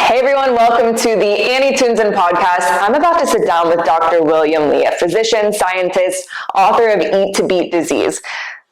Hey everyone, welcome to the Annie Tunes In podcast. I'm about to sit down with Dr. William Li, a physician, scientist, author of Eat to Beat Disease.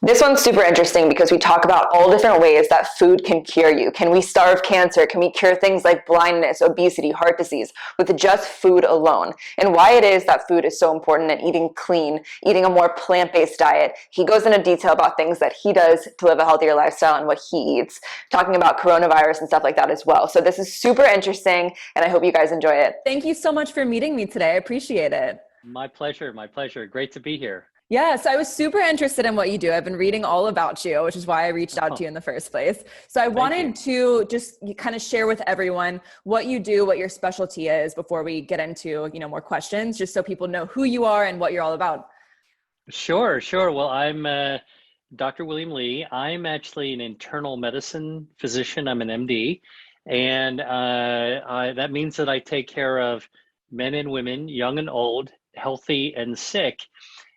This one's super interesting because we talk about all different ways that food can cure you. Can we starve cancer? Can we cure things like blindness, obesity, heart disease with just food alone? And why it is that food is so important and eating clean, eating a more plant-based diet. He goes into detail about things that he does to live a healthier lifestyle and what he eats, talking about coronavirus and stuff like that as well. So this is super interesting and I hope you guys enjoy it. Thank you so much for meeting me today. I appreciate it. My pleasure. My pleasure. Great to be here. Yeah, so I was super interested in what you do. I've been reading all about you, which is why I reached out to you in the first place. So I wanted to just kind of share with everyone what you do, what your specialty is before we get into, more questions, just so people know who you are and what you're all about. Sure. Well, I'm Dr. William Li. I'm actually an internal medicine physician. I'm an MD. And that means that I take care of men and women, young and old, healthy and sick.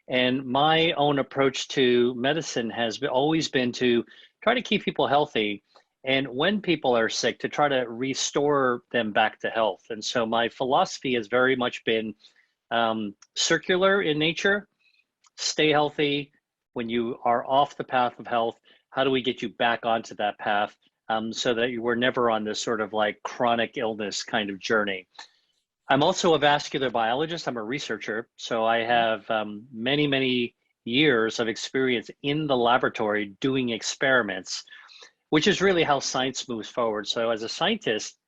And my own approach to medicine has always been to try to keep people healthy. And when people are sick, to try to restore them back to health. And so my philosophy has very much been circular in nature. Stay healthy. When you are off the path of health, how do we get you back onto that path so that you were never on this sort of like chronic illness kind of journey? I'm also a vascular biologist. I'm a researcher. So I have many years of experience in the laboratory doing experiments, which is really how science moves forward. So as a scientist,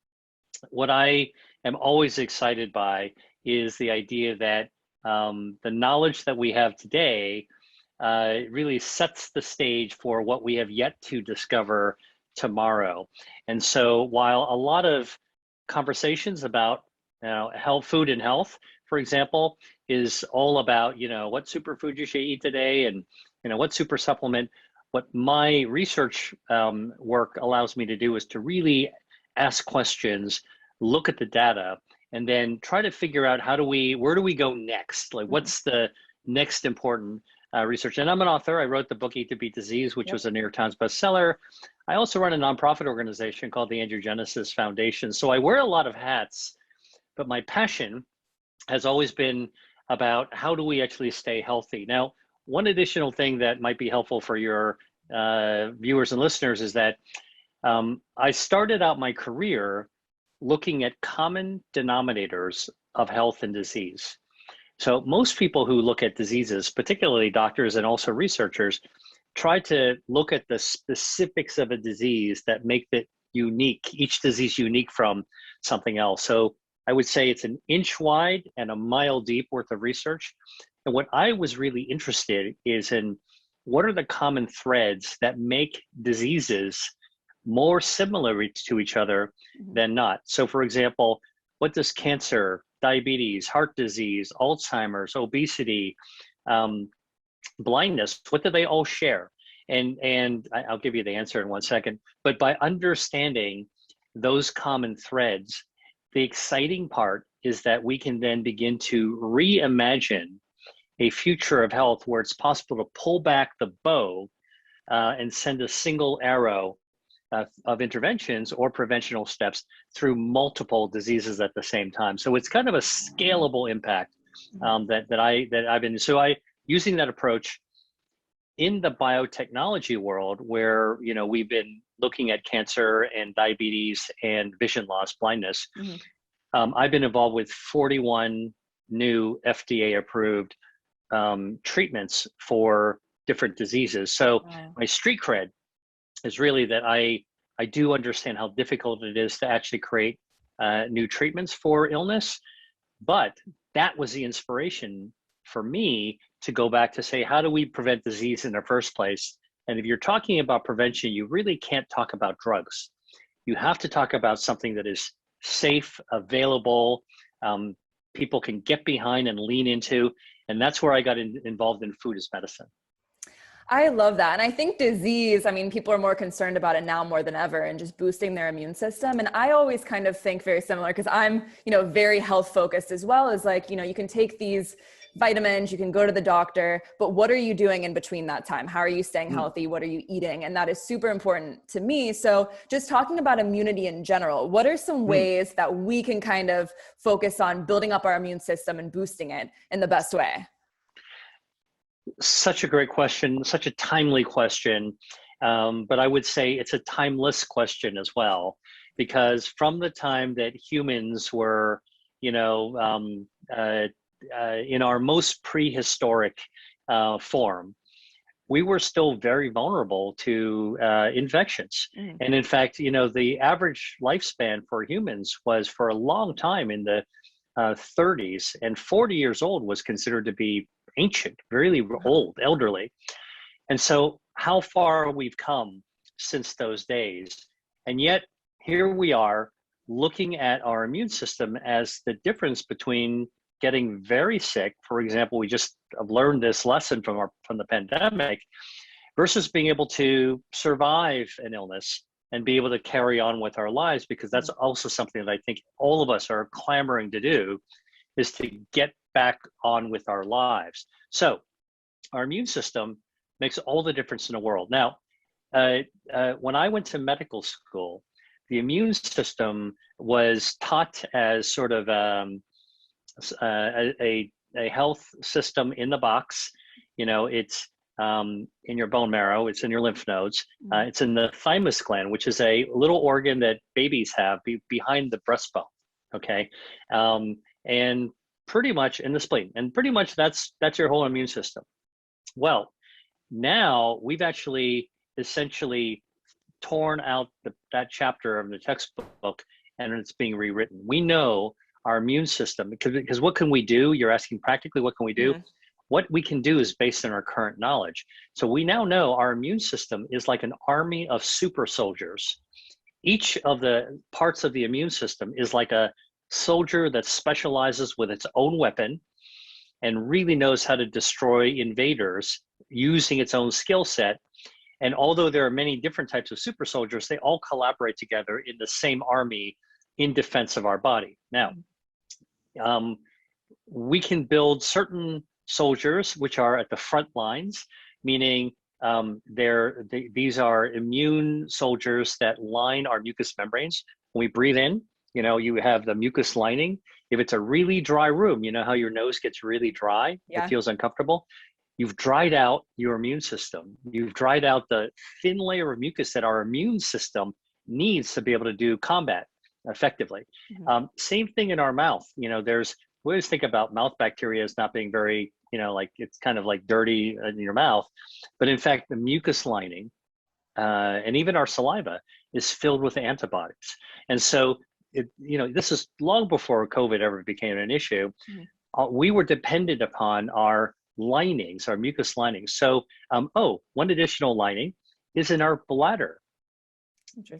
what I am always excited by is the idea that the knowledge that we have today really sets the stage for what we have yet to discover tomorrow. And so while a lot of conversations about health, food and health, for example, is all about, what superfood you should eat today and, what super supplement. What my research work allows me to do is to really ask questions, look at the data, and then try to figure out where do we go next? Like, what's the next important research? And I'm an author. I wrote the book Eat to Beat Disease, which was a New York Times bestseller. I also run a nonprofit organization called the Angiogenesis Foundation. So I wear a lot of hats. But my passion has always been about how do we actually stay healthy. Now, one additional thing that might be helpful for your viewers and listeners is that I started out my career looking at common denominators of health and disease. So most people who look at diseases, particularly doctors and also researchers, try to look at the specifics of a disease that make it unique, each disease unique from something else. So I would say it's an inch wide and a mile deep worth of research. And what I was really interested is in what are the common threads that make diseases more similar to each other than not. So for example, what does cancer, diabetes, heart disease, Alzheimer's, obesity, blindness, what do they all share? And I'll give you the answer in 1 second. But by understanding those common threads, the exciting part is that we can then begin to reimagine a future of health where it's possible to pull back the bow and send a single arrow of interventions or preventional steps through multiple diseases at the same time. So it's kind of a scalable impact that I've been. So using that approach in the biotechnology world, where we've been looking at cancer and diabetes and vision loss, blindness. I've been involved with 41 new FDA-approved treatments for different diseases. So my street cred is really that I do understand how difficult it is to actually create new treatments for illness. But that was the inspiration for me to go back to say, how do we prevent disease in the first place? And if you're talking about prevention, you really can't talk about drugs. You have to talk about something that is safe, available, people can get behind and lean into. And that's where I got involved in food as medicine. I love that. And I think disease, people are more concerned about it now more than ever and just boosting their immune system. And I always kind of think very similar because I'm, very health focused as well as you can take these vitamins, you can go to the doctor, but what are you doing in between that time? How are you staying healthy? What are you eating? And that is super important to me. So just talking about immunity in general, what are some ways that we can kind of focus on building up our immune system and boosting it in the best way? Such a great question, such a timely question. But I would say it's a timeless question as well, because from the time that humans were, in our most prehistoric form, we were still very vulnerable to infections. And in fact, the average lifespan for humans was for a long time in the 30s, and 40 years old was considered to be ancient, really old, elderly. And so how far we've come since those days. And yet here we are looking at our immune system as the difference between getting very sick. For example, we just have learned this lesson from the pandemic, versus being able to survive an illness and be able to carry on with our lives, because that's also something that I think all of us are clamoring to do, is to get back on with our lives. So our immune system makes all the difference in the world. Now, when I went to medical school, the immune system was taught as sort of a health system in the box. It's in your bone marrow, it's in your lymph nodes, it's in the thymus gland, which is a little organ that babies have behind the breastbone, okay? And pretty much in the spleen, and pretty much that's your whole immune system. Well, now we've actually essentially torn out that chapter of the textbook, and it's being rewritten. We know our immune system, because what can we do? You're asking practically, what can we do? What we can do is based on our current knowledge. So we now know our immune system is like an army of super soldiers. Each of the parts of the immune system is like a soldier that specializes with its own weapon and really knows how to destroy invaders using its own skill set. And although there are many different types of super soldiers, they all collaborate together in the same army in defense of our body. Now, we can build certain soldiers which are at the front lines, meaning these are immune soldiers that line our mucous membranes. When we breathe in, you have the mucus lining. If it's a really dry room, you know how your nose gets really dry, it feels uncomfortable. You've dried out your immune system. You've dried out the thin layer of mucus that our immune system needs to be able to do combat effectively. Same thing in our mouth. We always think about mouth bacteria as not being very, like it's kind of like dirty in your mouth. But in fact, the mucus lining and even our saliva is filled with antibodies. And so, this is long before COVID ever became an issue. We were dependent upon our linings, our mucus linings. So, one additional lining is in our bladder.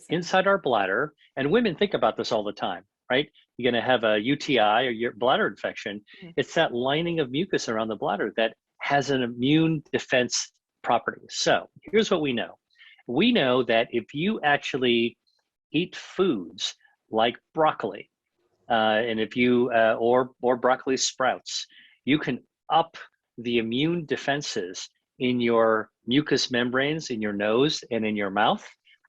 Inside our bladder, and women think about this all the time, right? You're going to have a UTI or your bladder infection. It's that lining of mucus around the bladder that has an immune defense property. So here's what we know. We know that if you actually eat foods like broccoli, and if you or broccoli sprouts, you can up the immune defenses in your mucous membranes, in your nose and in your mouth.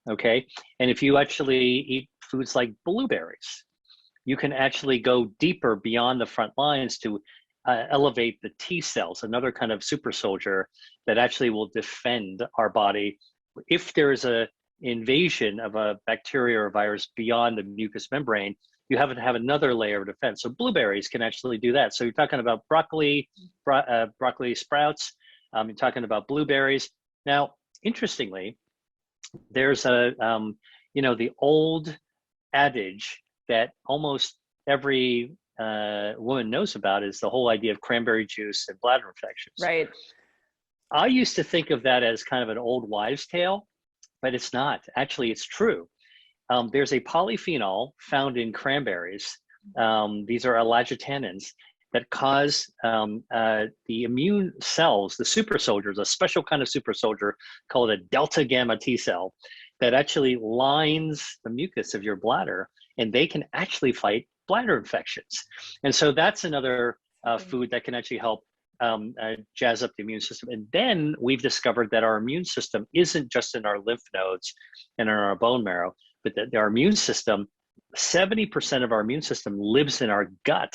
Okay, and if you actually eat foods like blueberries, you can actually go deeper beyond the front lines to elevate the T cells, another kind of super soldier that actually will defend our body if there is a invasion of a bacteria or virus beyond the mucous membrane. You have to have another layer of defense. So blueberries can actually do that. So you're talking about broccoli sprouts. You're talking about blueberries. Now, interestingly, there's the old adage that almost every woman knows about, is the whole idea of cranberry juice and bladder infections. Right. I used to think of that as kind of an old wives' tale, but it's not. Actually, it's true. There's a polyphenol found in cranberries. These are elagitannins that cause the immune cells, the super soldiers, a special kind of super soldier called a delta gamma T cell, that actually lines the mucus of your bladder, and they can actually fight bladder infections. And so that's another food that can actually help jazz up the immune system. And then we've discovered that our immune system isn't just in our lymph nodes and in our bone marrow, but that our immune system, 70% of our immune system lives in our gut.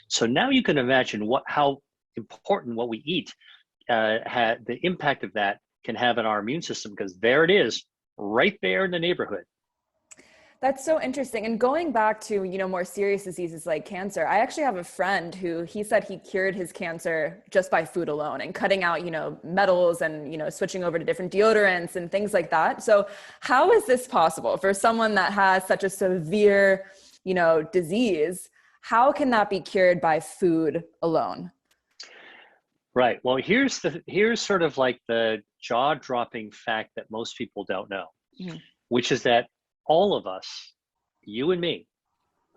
So now you can imagine how important what we eat, the impact of that can have in our immune system, because there it is, right there in the neighborhood. That's so interesting. And going back to, more serious diseases like cancer, I actually have a friend who he said he cured his cancer just by food alone and cutting out, metals and, switching over to different deodorants and things like that. So how is this possible for someone that has such a severe, disease? How can that be cured by food alone? Right. Well, here's sort of like the jaw-dropping fact that most people don't know, which is that all of us, you and me,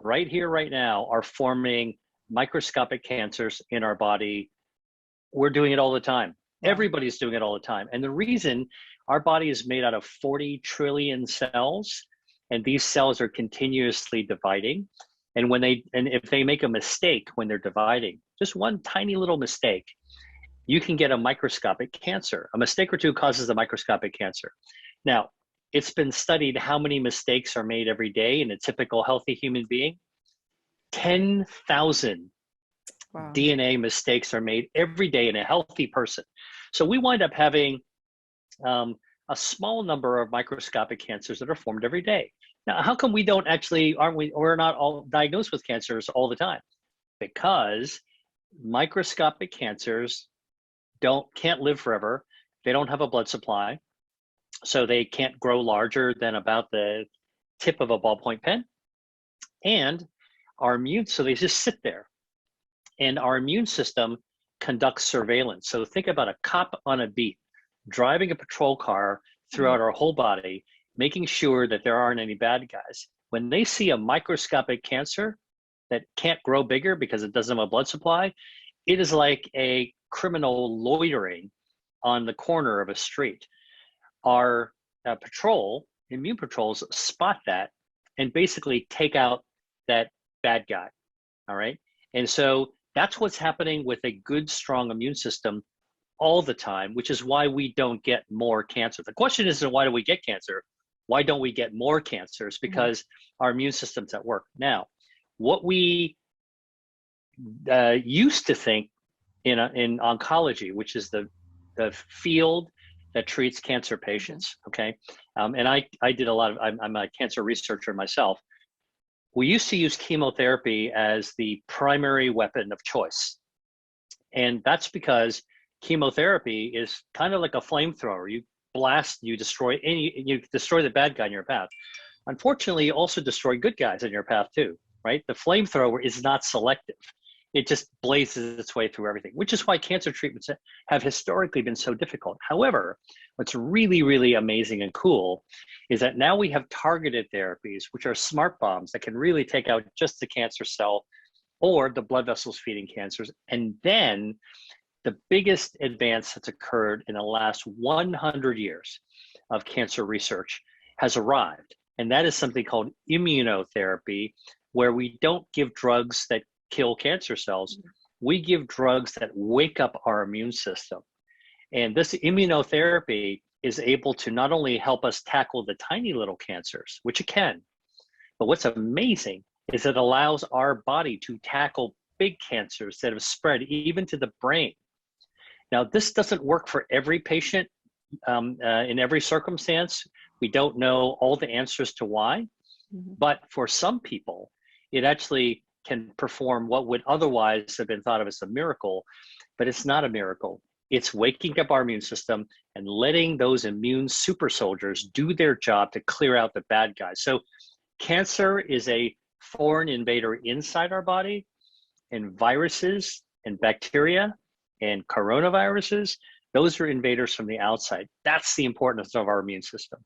right here, right now, are forming microscopic cancers in our body. We're doing it all the time. Wow. Everybody's doing it all the time. And the reason, our body is made out of 40 trillion cells, and these cells are continuously dividing. And if they make a mistake when they're dividing, just one tiny little mistake, you can get a microscopic cancer. A mistake or two causes a microscopic cancer. Now, it's been studied how many mistakes are made every day in a typical healthy human being. 10,000 wow. DNA mistakes are made every day in a healthy person. So we wind up having a small number of microscopic cancers that are formed every day. Now, how come we're not all diagnosed with cancers all the time? Because microscopic cancers can't live forever. They don't have a blood supply. So they can't grow larger than about the tip of a ballpoint pen. And so they just sit there. And our immune system conducts surveillance. So think about a cop on a beat, driving a patrol car throughout our whole body, making sure that there aren't any bad guys. When they see a microscopic cancer that can't grow bigger because it doesn't have a blood supply, it is like a criminal loitering on the corner of a street. Our immune patrols spot that and basically take out that bad guy, all right? And so that's what's happening with a good, strong immune system all the time, which is why we don't get more cancer. The question isn't why do we get cancer? Why don't we get more cancers? Because our immune system's at work. Now, what we used to think in oncology, which is the field that treats cancer patients, okay? And I did a lot of, I'm a cancer researcher myself. We used to use chemotherapy as the primary weapon of choice. And that's because chemotherapy is kind of like a flamethrower. You blast, you destroy the bad guy in your path. Unfortunately, you also destroy good guys in your path too, right? The flamethrower is not selective. It just blazes its way through everything, which is why cancer treatments have historically been so difficult. However, what's really, really amazing and cool is that now we have targeted therapies, which are smart bombs that can really take out just the cancer cell or the blood vessels feeding cancers. And then the biggest advance that's occurred in the last 100 years of cancer research has arrived. And that is something called immunotherapy, where we don't give drugs that kill cancer cells. We give drugs that wake up our immune system. And this immunotherapy is able to not only help us tackle the tiny little cancers, which it can, but what's amazing is it allows our body to tackle big cancers that have spread even to the brain. Now, this doesn't work for every patient in every circumstance. We don't know all the answers to why, but for some people, it actually can perform what would otherwise have been thought of as a miracle, but it's not a miracle. It's waking up our immune system and letting those immune super soldiers do their job to clear out the bad guys. So cancer is a foreign invader inside our body, and viruses and bacteria and coronaviruses, those are invaders from the outside. That's the importance of our immune system.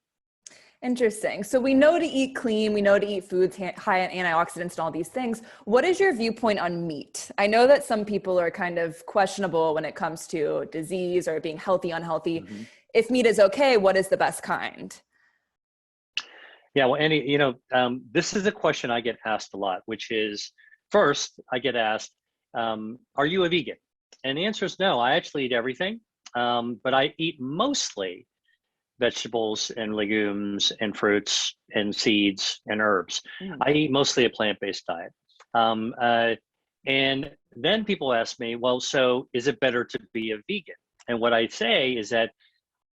Interesting. So we know to eat clean, we know to eat foods high in antioxidants and all these things. What is your viewpoint on meat? I know that some people are kind of questionable when it comes to disease or being healthy, unhealthy. If meat is okay, what is the best kind? Yeah, well, Annie, this is a question I get asked a lot, which is, first, I get asked, are you a vegan? And the answer is no. I actually eat everything, but I eat mostly vegetables and legumes and fruits and seeds and herbs. Mhm. I eat mostly a plant-based diet. Um, uh, and then people ask me, well, so is it better to be a vegan? And what I say is that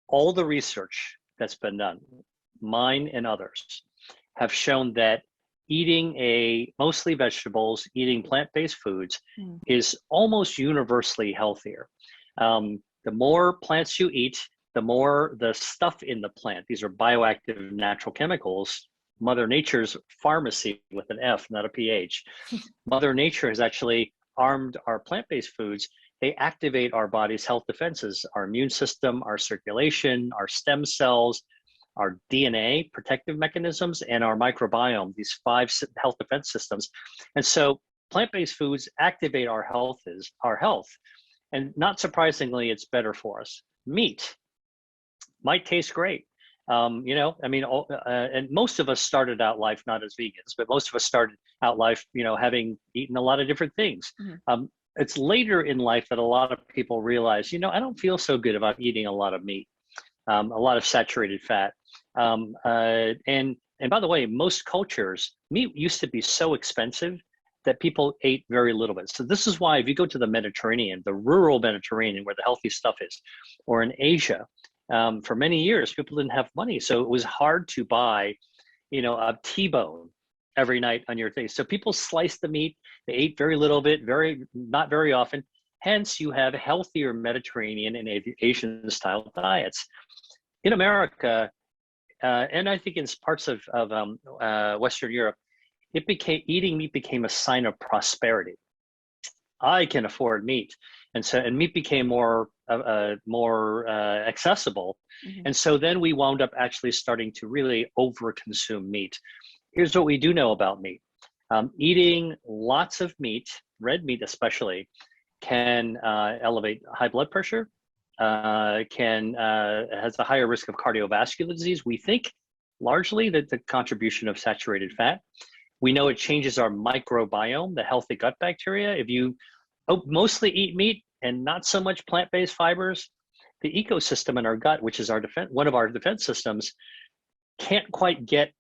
all the research that's been done, mine and others, have shown that eating mostly vegetables, eating plant-based foods Mm. is almost universally healthier. The more plants you eat, the more the stuff in the plant, these are bioactive natural chemicals, Mother Nature's pharmacy with an F, not a PH. Mother Nature has actually armed our plant-based foods. They activate our body's health defenses, our immune system, our circulation, our stem cells, our DNA protective mechanisms, and our microbiome, these 5 health defense systems. And so plant-based foods activate our health. And not surprisingly, it's better for us. Meat might taste great. And most of us started out life not as vegans, but most of us started out life, having eaten a lot of different things. Mm-hmm. It's later in life that a lot of people realize, I don't feel so good about eating a lot of meat, a lot of saturated fat. And by the way, most cultures, meat used to be so expensive that people ate very little of it. So this is why if you go to the Mediterranean, the rural Mediterranean, where the healthy stuff is, or in Asia, for many years, people didn't have money. So it was hard to buy, a T-bone every night on your thing. So people sliced the meat, they ate very little of it, not very often. Hence, you have healthier Mediterranean and Asian style diets. In America, and I think in parts of Western Europe, eating meat became a sign of prosperity. I can afford meat, and meat became more accessible, Mm-hmm. and so then we wound up actually starting to really overconsume meat. Here's what we do know about meat: eating lots of meat, red meat especially, can elevate high blood pressure, has a higher risk of cardiovascular disease. We think largely that the contribution of saturated fat. We know it changes our microbiome, the healthy gut bacteria. If you mostly eat meat and not so much plant-based fibers, the ecosystem in our gut, which is one of our defense systems, can't quite get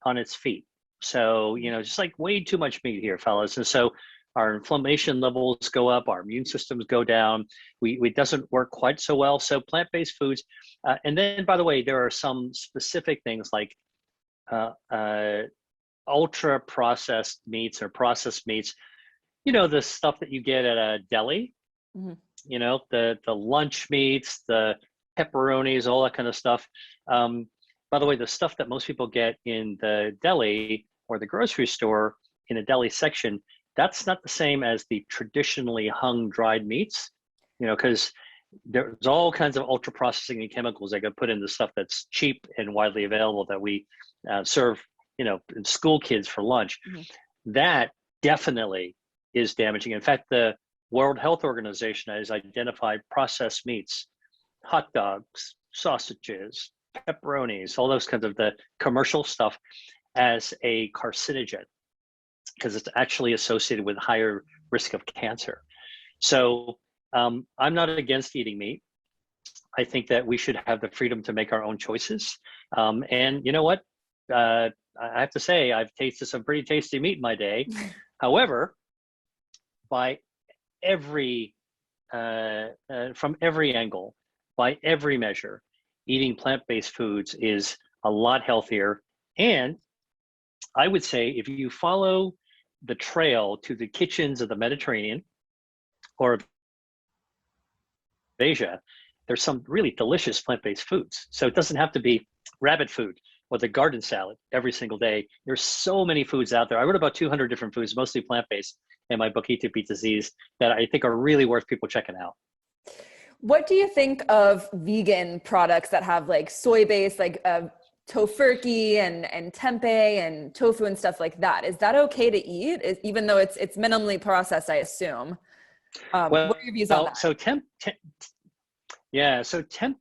on its feet. So, just like way too much meat here, fellas. And so our inflammation levels go up, our immune systems go down. It doesn't work quite so well. So plant-based foods. And then, by the way, there are some specific things like ultra processed meats or processed meats, the stuff that you get at a deli, Mm-hmm. The lunch meats, the pepperonis, all that kind of stuff. By the way, the stuff that most people get in the deli or the grocery store in a deli section, that's not the same as the traditionally hung dried meats, because there's all kinds of ultra processing and chemicals that get put into stuff that's cheap and widely available that we serve school kids for lunch. Mm-hmm. That definitely is damaging. In fact, the World Health Organization has identified processed meats, hot dogs, sausages, pepperonis, all those kinds of the commercial stuff as a carcinogen because it's actually associated with higher risk of cancer. So I'm not against eating meat. I think that we should have the freedom to make our own choices. And you know what? I have to say, I've tasted some pretty tasty meat in my day. However, by from every angle, by every measure, eating plant-based foods is a lot healthier. And I would say if you follow the trail to the kitchens of the Mediterranean or of Asia, there's some really delicious plant-based foods. So it doesn't have to be rabbit food or the garden salad every single day. There's so many foods out there. I wrote about 200 different foods, mostly plant-based, in my book, Eat to Beat Disease, that I think are really worth people checking out. What do you think of vegan products that have like soy-based, like tofurkey and tempeh and tofu and stuff like that? Is that okay to eat, even though it's minimally processed, I assume? What are your views on that? So tempeh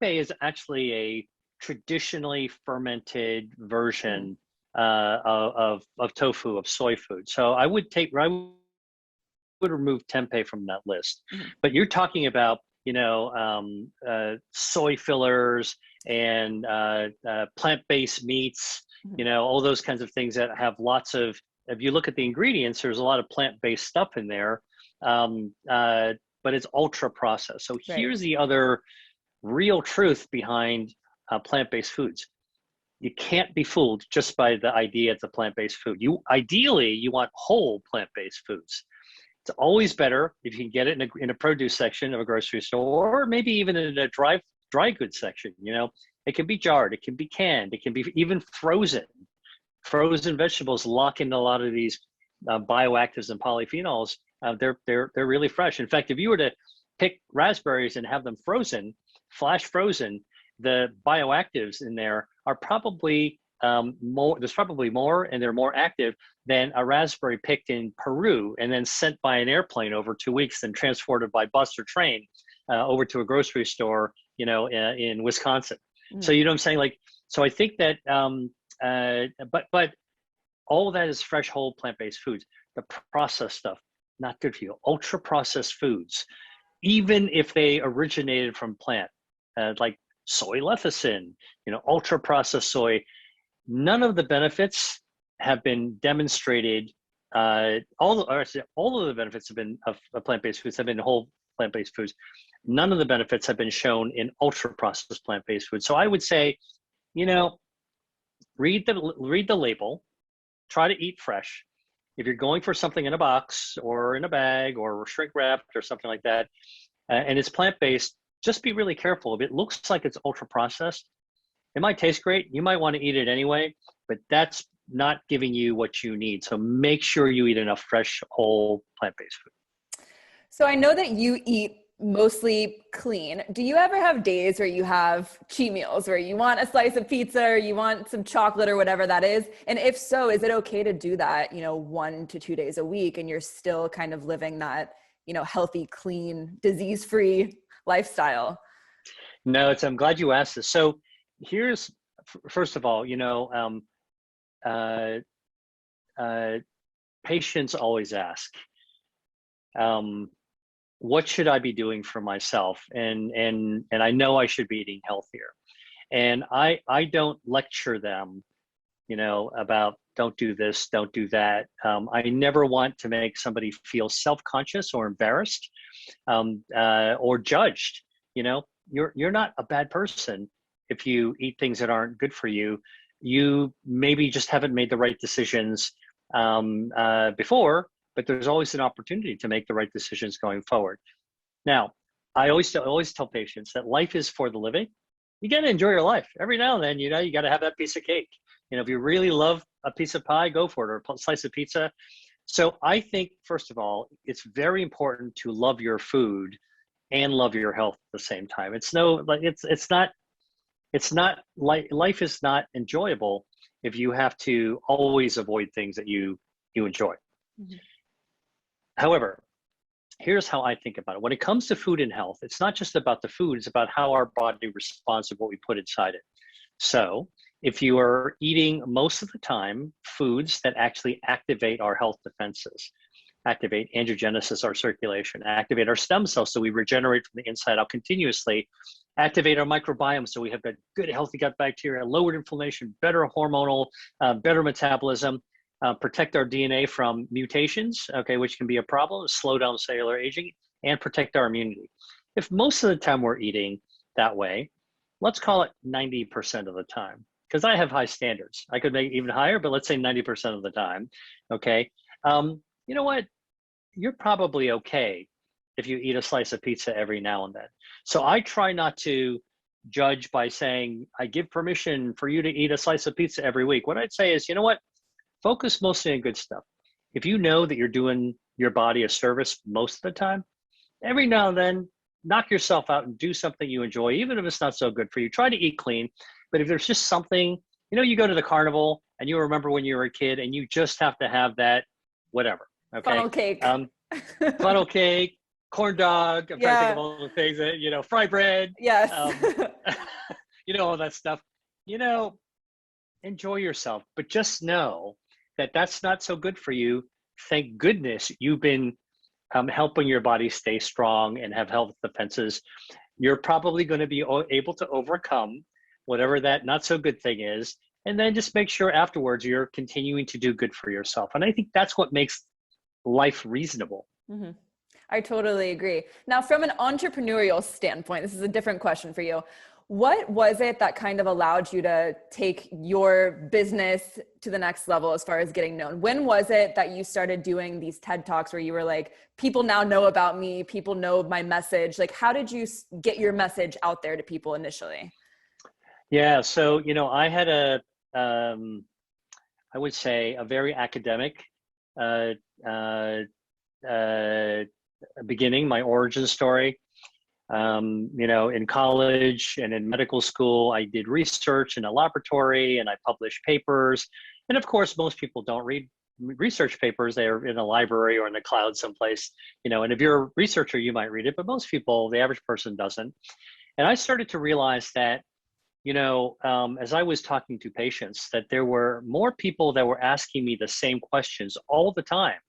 is actually a traditionally fermented version of tofu, of soy food. So I would would remove tempeh from that list. Mhm. But you're talking about, soy fillers and plant-based meats, Mhm. all those kinds of things that have lots of, if you look at the ingredients, there's a lot of plant-based stuff in there, but it's ultra processed. So Right. here's the other real truth behind plant-based foods. You can't be fooled just by the idea it's a plant-based food. Ideally, you want whole plant-based foods. It's always better if you can get it in a produce section of a grocery store, or maybe even in a dry goods section. It can be jarred, it can be canned, it can be even frozen. Frozen vegetables lock in a lot of these bioactives and polyphenols. They're really fresh. In fact, if you were to pick raspberries and have them frozen, flash frozen, the bioactives in there are probably more. There's probably more, and they're more active than a raspberry picked in Peru and then sent by an airplane over 2 weeks, then transported by bus or train over to a grocery store, in Wisconsin. So you know what I'm saying? So I think that, but all of that is fresh, whole plant-based foods. The processed stuff, not good for you. Ultra processed foods, even if they originated from plant, like soy lecithin, ultra processed soy, none of the benefits have been demonstrated. All of the benefits of plant-based foods have been whole plant-based foods. None of the benefits have been shown in ultra processed plant-based foods. So I would say, read the label, try to eat fresh. If you're going for something in a box or in a bag or shrink wrapped or something like that, and it's plant-based, just be really careful. If it looks like it's ultra processed, it might taste great. You might want to eat it anyway, but that's not giving you what you need. So make sure you eat enough fresh, whole plant-based food. So I know that you eat mostly clean. Do you ever have days where you have cheat meals, where you want a slice of pizza or you want some chocolate or whatever that is? And if so, is it okay to do that, 1 to 2 days a week, and you're still kind of living that, healthy, clean, disease-free lifestyle? No, I'm glad you asked this. So here's, first of all, patients always ask, what should I be doing for myself? And I know I should be eating healthier. And I don't lecture them, about don't do this, don't do that. I never want to make somebody feel self-conscious or embarrassed or judged. You're not a bad person if you eat things that aren't good for you. You maybe just haven't made the right decisions before, but there's always an opportunity to make the right decisions going forward. Now, I always tell patients that life is for the living. You got to enjoy your life. Every now and then, you got to have that piece of cake. If you really love a piece of pie, go for it, or a slice of pizza. So I think, first of all, it's very important to love your food and love your health at the same time. Life is not enjoyable if you have to always avoid things that you enjoy. Mm-hmm. However, here's how I think about it. When it comes to food and health, it's not just about the food, it's about how our body responds to what we put inside it. So if you are eating most of the time foods that actually activate our health defenses, activate angiogenesis, our circulation, activate our stem cells so we regenerate from the inside out continuously, activate our microbiome so we have that good healthy gut bacteria, lowered inflammation, better hormonal, better metabolism, protect our DNA from mutations, which can be a problem, slow down cellular aging, and protect our immunity. If most of the time we're eating that way, let's call it 90% of the time, because I have high standards. I could make even higher, but let's say 90% of the time, okay? You know what? You're probably okay if you eat a slice of pizza every now and then. So I try not to judge by saying, I give permission for you to eat a slice of pizza every week. What I'd say is, you know what? Focus mostly on good stuff. If you know that you're doing your body a service most of the time, every now and then, knock yourself out and do something you enjoy, even if it's not so good for you. Try to eat clean. But if there's just something, you go to the carnival and you remember when you were a kid and you just have to have that, whatever. Okay. Funnel cake. Funnel cake, corn dog. I'm trying to think of all the things that, fry bread. Yes. All that stuff. Enjoy yourself, but just know that that's not so good for you. Thank goodness you've been helping your body stay strong and have health defenses, you're probably going to be able to overcome whatever that not so good thing is. And then just make sure afterwards you're continuing to do good for yourself. And I think that's what makes life reasonable. Mm-hmm. I totally agree. Now, from an entrepreneurial standpoint, this is a different question for you. What was it that kind of allowed you to take your business to the next level as far as getting known? When was it that you started doing these TED Talks where you were like, people now know about me, people know my message? Like, how did you get your message out there to people initially? Yeah, so, I had I would say a very academic beginning, my origin story. In college and in medical school, I did research in a laboratory and I published papers. And of course, most people don't read research papers. They're in a library or in the cloud someplace, and if you're a researcher, you might read it, but most people, the average person doesn't. And I started to realize that, as I was talking to patients, that there were more people that were asking me the same questions all the time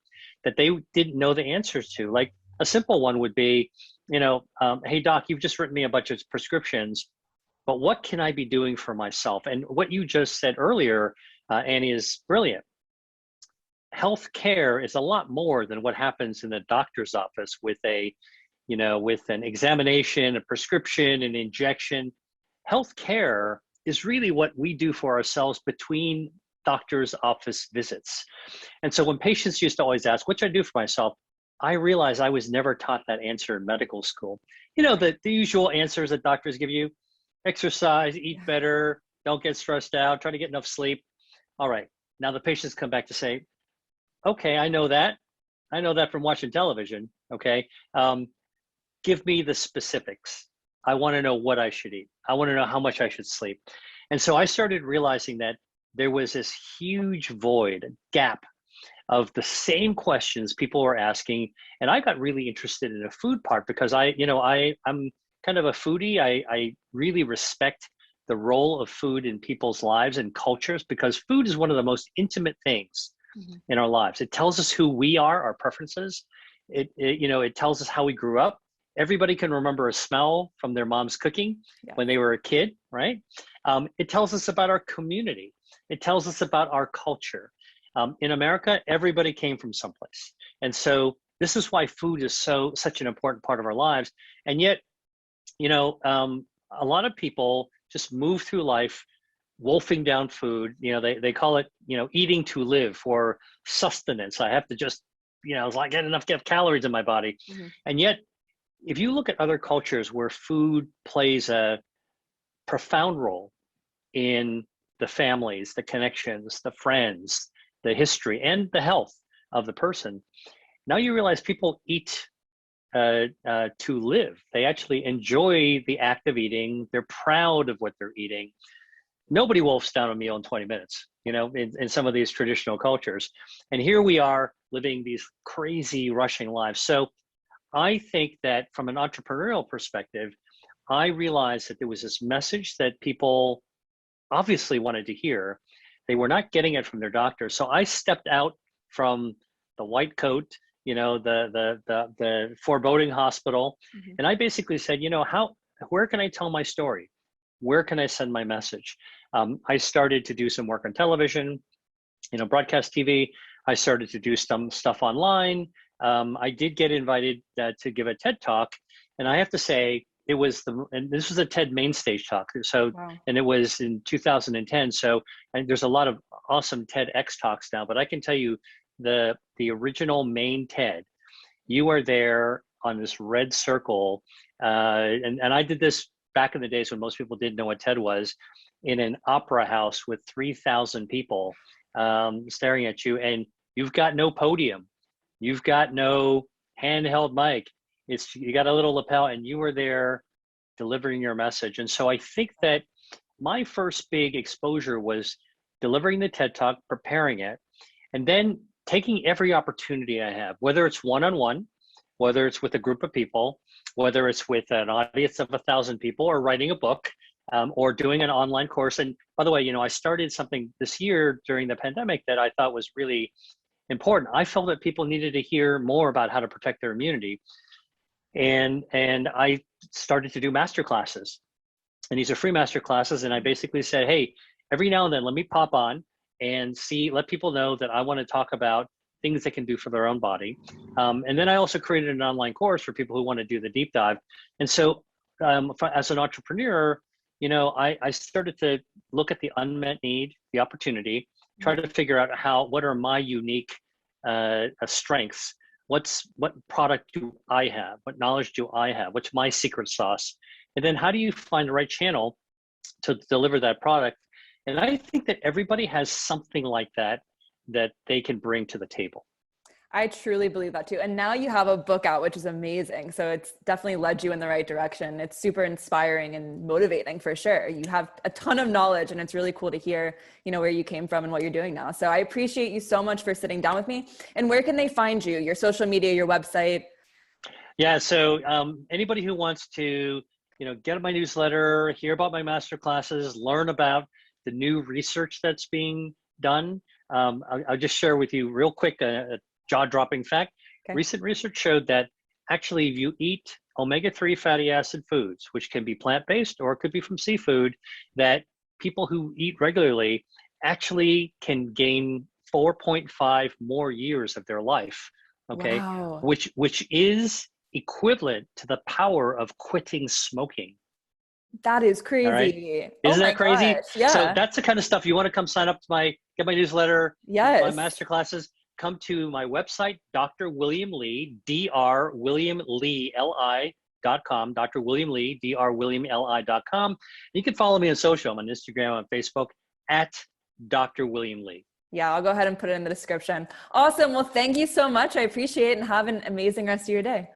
that they didn't know the answers to. Like a simple one would be, hey doc, you've just written me a bunch of prescriptions, but what can I be doing for myself? And what you just said earlier, Annie, is brilliant. Healthcare is a lot more than what happens in the doctor's office with with an examination, a prescription, an injection. Healthcare is really what we do for ourselves between doctor's office visits. And so when patients used to always ask, what should I do for myself? I realized I was never taught that answer in medical school. The usual answers that doctors give you: exercise, eat better, don't get stressed out, try to get enough sleep. All right. Now the patients come back to say, okay, I know that. I know that from watching television. Okay. Give me the specifics. I want to know what I should eat. I want to know how much I should sleep. And so I started realizing that there was this huge void, gap of the same questions people were asking. And I got really interested in the food part because I'm kind of a foodie. I really respect the role of food in people's lives and cultures, because food is one of the most intimate things in our lives. It tells us who we are, our preferences. It tells us how we grew up. Everybody can remember a smell from their mom's cooking when they were a kid, right? It tells us about our community. It tells us about our culture. In America, everybody came from someplace. And so this is why food is such an important part of our lives. And yet, a lot of people just move through life wolfing down food. They call it, eating to live, or sustenance. I have to just, get enough calories in my body. And yet, if you look at other cultures where food plays a profound role in the families, the connections, the friends, the history, and the health of the person, now you realize people eat to live. They actually enjoy the act of eating. They're proud of what they're eating. Nobody wolfs down a meal in 20 minutes, in some of these traditional cultures. And here we are living these crazy rushing lives. So I think that from an entrepreneurial perspective, I realized that there was this message that people obviously wanted to hear. They were not getting it from their doctor. So I stepped out from the white coat, the foreboding hospital. And I basically said, where can I tell my story? Where can I send my message? I started to do some work on television, broadcast TV. I started to do some stuff online. I did get invited to give a TED Talk. And I have to say, and this was a TED main stage talk. So, and it was in 2010. So, and there's a lot of awesome TEDx talks now, but I can tell you the original main TED, you are there on this red circle. And I did this back in the days when most people didn't know what TED was, in an opera house with 3,000 people staring at you. And you've got no podium. You've got no handheld mic. You got a little lapel, and you were there delivering your message. And so I think that my first big exposure was delivering the TED Talk, preparing it, and then taking every opportunity I have, whether it's one-on-one, whether it's with a group of people, whether it's with an audience of 1,000 people, or writing a book, or doing an online course. And by the way, I started something this year during the pandemic that I thought was really important. I felt that people needed to hear more about how to protect their immunity. And I started to do master classes. And these are free master classes. And I basically said, hey, every now and then, let me pop on and let people know that I want to talk about things they can do for their own body. And then I also created an online course for people who want to do the deep dive. And so as an entrepreneur, I started to look at the unmet need, the opportunity, try to figure out what are my unique strengths? What product do I have? What knowledge do I have? What's my secret sauce? And then how do you find the right channel to deliver that product? And I think that everybody has something like that they can bring to the table. I truly believe that too. And now you have a book out, which is amazing. So it's definitely led you in the right direction. It's super inspiring and motivating for sure. You have a ton of knowledge, and it's really cool to hear, where you came from and what you're doing now. So I appreciate you so much for sitting down with me. And where can they find you? Your social media, your website? Yeah. So anybody who wants to, get my newsletter, hear about my master classes, learn about the new research that's being done. I'll just share with you real quick a jaw-dropping fact. Okay. Recent research showed that actually if you eat omega-3 fatty acid foods, which can be plant-based or it could be from seafood, that people who eat regularly actually can gain 4.5 more years of their life, okay? Wow. Which is equivalent to the power of quitting smoking. That is crazy. Right? Isn't that crazy? Gosh, yeah. So that's the kind of stuff you want to come sign up to get my newsletter, yes, my master classes. Come to my website, Dr. William Li, drwilliamli.com, Dr. William Li, drwilliamli.com. You can follow me on social. I'm on Instagram, on Facebook, at Dr. William Li. Yeah, I'll go ahead and put it in the description. Awesome. Well, thank you so much. I appreciate it, and have an amazing rest of your day.